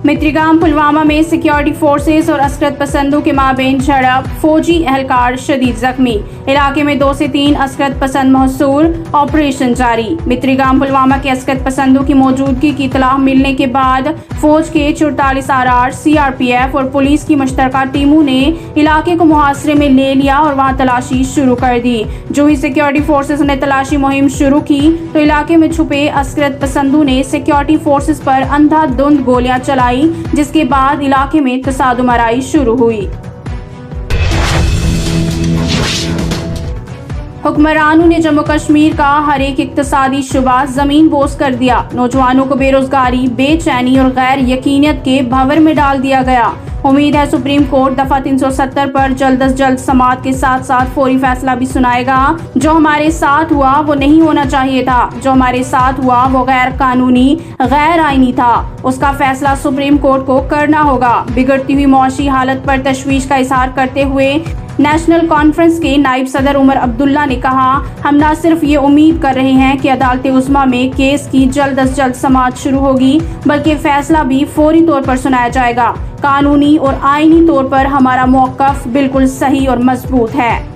मित्रिगाम पुलवामा में security forces और अस्करत पसंदों के माबेन झड़प, फौजी एहलकार शदीद जख्मी। इलाके में 2 से 3 अस्करत पसंद महसूर, ऑपरेशन जारी। मित्रिगाम पुलवामा के अस्करत पसंदों की मौजूदगी की इतलाह मिलने के बाद फौज के 44 RR, CRPF और पुलिस की मुश्तरका टीमों ने इलाके को मुहासरे में ले लिया और वहां तलाशी शुरू कर दी। जो ही सिक्योरिटी फोर्सेस ने तलाशी मुहिम शुरू की तो इलाके में छुपे अस्करत पसंदों ने सिक्योरिटी फोर्सेस पर अंधाधुंध गोलियां चलाई, जिसके बाद इलाके में तसादुमाराई शुरू हुई। हुक्मरानों ने जम्मू कश्मीर का हर एक इक्तसादी शुबा जमीन बोस कर दिया। नौजवानों को बेरोजगारी, बेचैनी और गैर यकीनियत के भंवर में डाल दिया गया। उम्मीद है सुप्रीम कोर्ट दफा 370 पर जल्द अज जल्द समाअत के साथ साथ फौरी फैसला भी सुनाएगा। जो हमारे साथ हुआ वो नहीं होना चाहिए था, जो हमारे साथ हुआ वो गैर कानूनी, गैर आईनी था। उसका फैसला सुप्रीम कोर्ट को करना होगा। बिगड़ती हुई मौशी हालत पर तशवीश का इजहार करते हुए नेशनल कॉन्फ्रेंस के नायब सदर उमर अब्दुल्ला ने कहा, हम न सिर्फ ये उम्मीद कर रहे हैं कि अदालत उज़्मा में केस की जल्द अज जल्द समाअत शुरू होगी, बल्कि फैसला भी फौरी तौर पर सुनाया जाएगा। कानूनी और आईनी तौर पर हमारा मौक़िफ़ बिल्कुल सही और मजबूत है।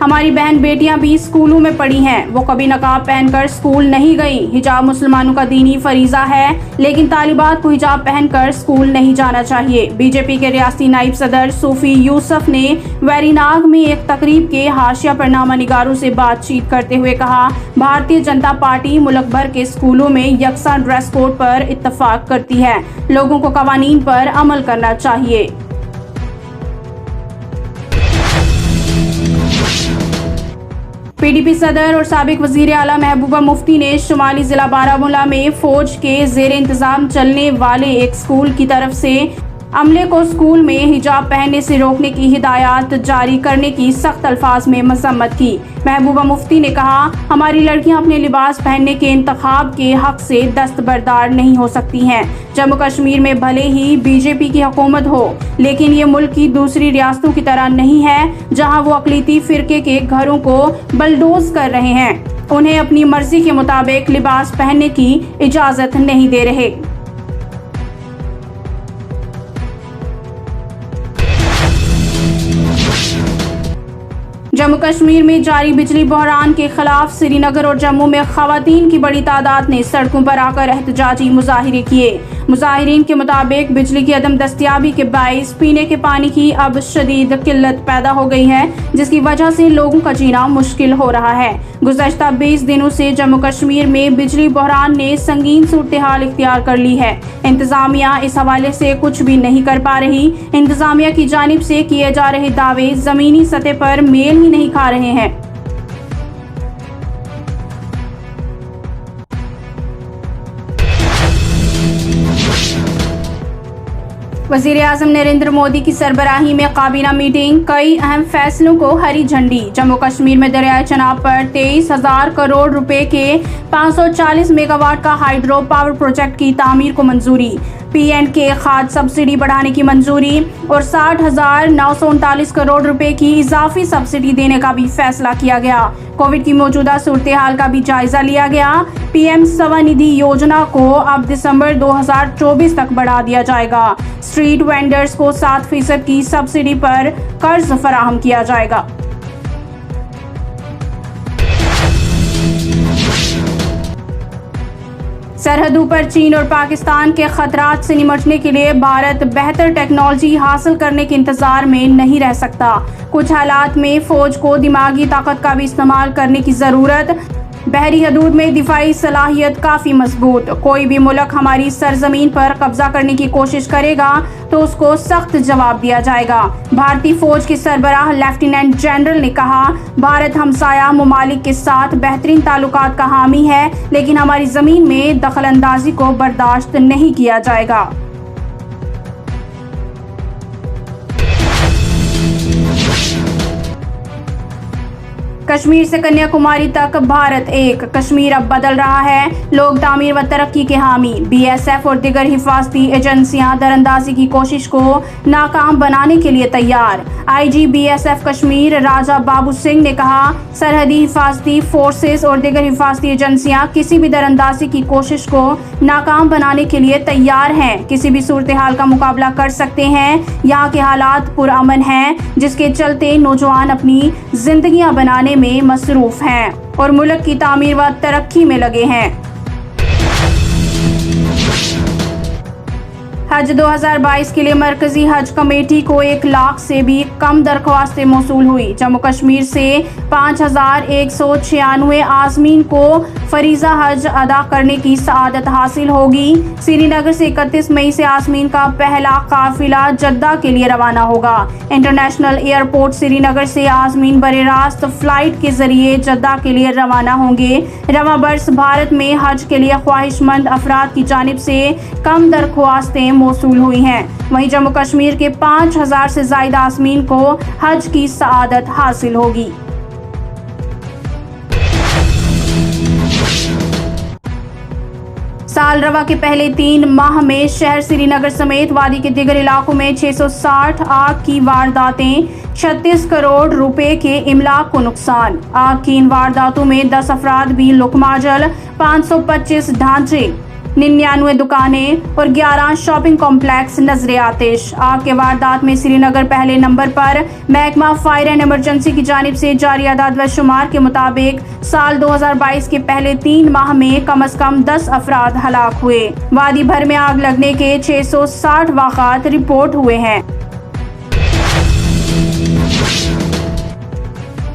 हमारी बहन बेटियां भी स्कूलों में पढ़ी हैं, वो कभी नकाब पहनकर स्कूल नहीं गई। हिजाब मुसलमानों का दीनी फरीजा है, लेकिन तालिबात को हिजाब पहनकर स्कूल नहीं जाना चाहिए। बीजेपी के रियासती नायब सदर सूफी यूसुफ ने वेरीनाग में एक तकरीब के हाशिया पर नामानिगारों से बातचीत करते हुए कहा, भारतीय जनता पार्टी मुल्क भर के स्कूलों में यकसा ड्रेस कोड पर इत्तफाक करती है। लोगों को कवानीन पर अमल करना चाहिए। PDP सदर और साबिक वजीर आला महबूबा मुफ्ती ने शुमाली जिला बारामूला में फौज के जेर इंतजाम चलने वाले एक स्कूल की तरफ से अमले को स्कूल में हिजाब पहनने से रोकने की हिदायत जारी करने की सख्त अल्फाज में मजम्मत की। महबूबा मुफ्ती ने कहा, हमारी लड़कियां अपने लिबास पहनने के इंतखाब के हक से दस्तबरदार नहीं हो सकती हैं। जम्मू कश्मीर में भले ही बीजेपी की हुकूमत हो, लेकिन ये मुल्क की दूसरी रियासतों की तरह नहीं है, जहां वो अकलीती फिरके के घरों को बलडोज कर रहे हैं। उन्हें अपनी मर्जी के मुताबिक लिबास पहनने की इजाजत नहीं दे रहे। जम्मू कश्मीर में जारी बिजली बहरान के खिलाफ श्रीनगर और जम्मू में खवातीन की बड़ी तादाद ने सड़कों पर आकर एहतजाजी मुजाहिरे किए। मुजाहिरीन के मुताबिक बिजली की अदम दस्तियाबी के बाइस पीने के पानी की अब शदीद किल्लत पैदा हो गई है, जिसकी वजह से लोगों का जीना मुश्किल हो रहा है। गुज़श्ता 20 दिनों से जम्मू कश्मीर में बिजली बहरान ने संगीन सूरत हाल इख्तियार कर ली है। इंतजामिया इस हवाले से कुछ भी नहीं कर पा रही। इंतजामिया की जानिब से किए जा रहे दावे जमीनी सतह पर मेल ही नहीं खा रहे हैं। वज़ीर आज़म नरेंद्र मोदी की सरबराही में काबीना मीटिंग, कई अहम फैसलों को हरी झंडी। जम्मू कश्मीर में दरियाए चनाब पर 23,000 करोड़ रुपए के 540 मेगावाट का हाइड्रो पावर प्रोजेक्ट की तामीर को मंजूरी। P&K खाद सब्सिडी बढ़ाने की मंजूरी और 60,939 करोड़ रुपए की इजाफी सब्सिडी देने का भी फैसला किया गया। कोविड की मौजूदा सूरत हाल का भी जायजा लिया गया। PM स्वनिधि योजना को अब दिसंबर 2024 तक बढ़ा दिया जाएगा। स्ट्रीट वेंडर्स को 7% की सब्सिडी पर कर्ज फराहम किया जाएगा। सरहदों पर चीन और पाकिस्तान के खतरात से निपटने के लिए भारत बेहतर टेक्नोलॉजी हासिल करने के इंतजार में नहीं रह सकता। कुछ हालात में फौज को दिमागी ताकत का भी इस्तेमाल करने की जरूरत। बहरी हदूद में दिफाई सलाहियत काफी मजबूत। कोई भी मुल्क हमारी सरजमीन पर कब्जा करने की कोशिश करेगा तो उसको सख्त जवाब दिया जाएगा। भारतीय फौज के सरबराह लेफ्टिनेंट जनरल ने कहा, भारत हमसाया ममालिक के साथ बेहतरीन ताल्लुकात का हामी है, लेकिन हमारी जमीन में दखल अंदाजी को बर्दाश्त नहीं किया जाएगा। कश्मीर से कन्याकुमारी तक भारत एक, कश्मीर अब बदल रहा है, लोग तामीर व तरक्की के हामी। बीएसएफ और दीगर हिफाजती एजेंसियां दरअंदाजी की कोशिश को नाकाम बनाने के लिए तैयार। आईजी बीएसएफ कश्मीर राजा बाबू सिंह ने कहा, सरहदी हिफाजती फोर्सेस और दीगर हिफाजती एजेंसियां किसी भी दरअंदाजी की कोशिश को नाकाम बनाने के लिए तैयार हैं, किसी भी सूरत हाल का मुकाबला कर सकते हैं। यहाँ के हालात पुरअमन हैं, जिसके चलते नौजवान अपनी जिंदगियां बनाने में मसरूफ हैं और मुल्क की तामीर व तरक्की में लगे हैं। हज 2022 के लिए मरकजी हज कमेटी को 1 लाख से भी कम दरख्वास्तें मौसूल हुई। जम्मू कश्मीर से 5196 आज़मीन को फरीजा हज अदा करने की सआदत हासिल होगी। श्रीनगर से 31 मई से आज़मीन का पहला काफिला जद्दा के लिए रवाना होगा। इंटरनेशनल एयरपोर्ट श्रीनगर से आज़मीन बरे रास्त फ्लाइट के जरिए जद्दा के लिए रवाना होंगे। रवां बरस भारत में हज के लिए ख्वाहिशमंद अफराद की जानिब से कम दरख्वास्तें मौसूल हुई हैं। वहीं जम्मू कश्मीर के 5000 से ज्यादा आज़मीन को हज की सआदत हासिल होगी। साल रवा के पहले 3 माह में शहर श्रीनगर समेत वादी के दीगर इलाकों में 660 आग की वारदातें, 36 करोड़ रुपए के इमलाक को नुकसान। आग की इन वारदातों में 10 अफराद भी लुकमाजल, 525 ढांचे, 99 दुकानें और 11 शॉपिंग कॉम्प्लेक्स नजरे आतिश। आग के वारदात में श्रीनगर पहले नंबर पर। महकमा फायर एंड इमरजेंसी की जानिब से जारी आदाद व शुमार के मुताबिक साल 2022 के पहले 3 माह में कम से कम 10 अफराद हलाक हुए। वादी भर में आग लगने के 660 वाक़ात रिपोर्ट हुए हैं।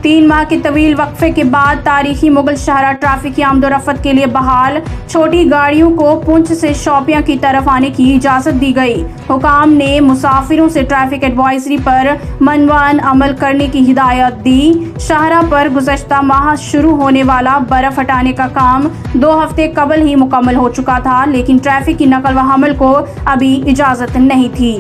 3 माह के तवील वक्फे के बाद तारीखी मुगल शहरा ट्रैफिक की आमदोरफ्त के लिए बहाल। छोटी गाड़ियों को पुंछ से शोपियां की तरफ आने की इजाजत दी गई। हुकाम ने मुसाफिरों से ट्रैफिक एडवाइजरी पर मनवान अमल करने की हिदायत दी। शहरा पर गुज़श्ता माह शुरू होने वाला बर्फ हटाने का काम 2 हफ्ते कबल ही मुकम्मल हो चुका था, लेकिन ट्रैफिक की नकल व हमल को अभी इजाजत नहीं थी।